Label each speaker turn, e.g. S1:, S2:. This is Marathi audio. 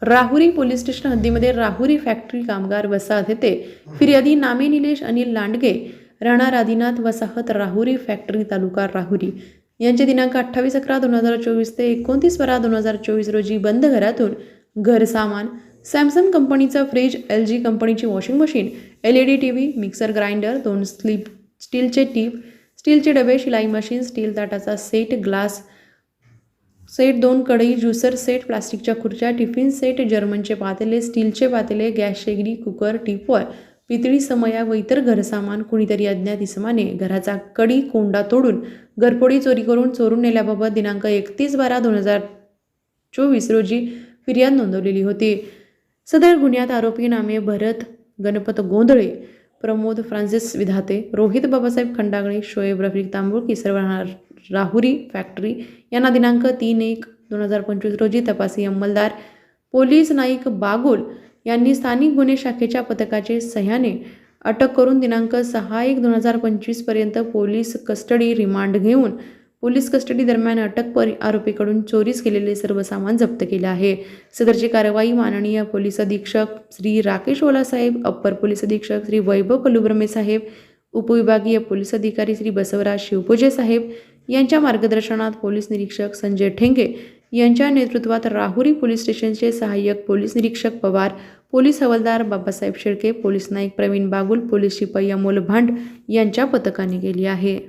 S1: राहुरी पोलीस स्टेशन हद्दीमध्ये राहुरी फॅक्टरी कामगार वसाहत येथे फिर्यादी नामे निलेश अनिल लांडगे राहणार आदिनाथ वसाहत राहुरी फॅक्टरी तालुका राहुरी यांचे दिनांक 28/11/2024 ते 29/12/2024 रोजी बंद घरातून घर सामान सॅमसंग कंपनीचा फ्रीज, LG कंपनीची washing machine, LED TV, mixer grinder, 2 स्टीलचे टीप, स्टीलचे डबे, शिलाई मशीन, स्टील ताटाचा सेट, ग्लास सेट, 2 कढई, ज्युसर सेट, प्लास्टिकच्या खुर्च्या, टिफिन सेट, जर्मनचे पातेले, स्टीलचे पातेले, गॅस शेगडी, कुकर, टीपॉय, पितळी समया व इतर घरसामान कुणीतरी अज्ञात इसमाने घराचा कडी कोंडा तोडून घरफोडी चोरी करून चोरून नेल्याबाबत दिनांक 31/12/2024 रोजी फिर्याद नोंदवलेली होती। सदर गुन्ह्यात आरोपी नामे भरत गणपत गोंधळे, प्रमोद फ्रान्सिस विधाते, रोहित बाबासाहेब खंडागळे, शोएब रफिक तांबुळकी सर्व राहणार राहुरी फॅक्टरी यांना दिनांक 3/1/2025 रोजी तपासी अंमलदार पोलीस नाईक बागुल यांनी स्थानिक गुन्हे शाखेच्या पथकाचे सहाय्याने अटक करून दिनांक 6/1/2025 पर्यंत पोलीस कस्टडी रिमांड घेऊन पोलीस कस्टडी दरम्यान अटक आरोपीकडून चोरीस केलेले सर्व सामान जप्त केले आहे। सदरची कारवाई माननीय पोलीस अधीक्षक श्री राकेश ओला साहेब, अप्पर पोलीस अधीक्षक श्री वैभव कलुब्रमे साहेब, उपविभागीय पोलीस अधिकारी श्री बसवराज शिवपूजे साहेब यांच्या मार्गदर्शनात पोलीस निरीक्षक संजय ठेंगे यांच्या नेतृत्वात राहुरी पोलीस स्टेशनचे सहाय्यक पोलीस निरीक्षक पवार, पोलीस हवालदार बाबासाहेब शेळके, पोलीस नाईक प्रवीण बागुल, पोलीस शिपाई अमोल भांड यांच्या पथकाने केली आहे।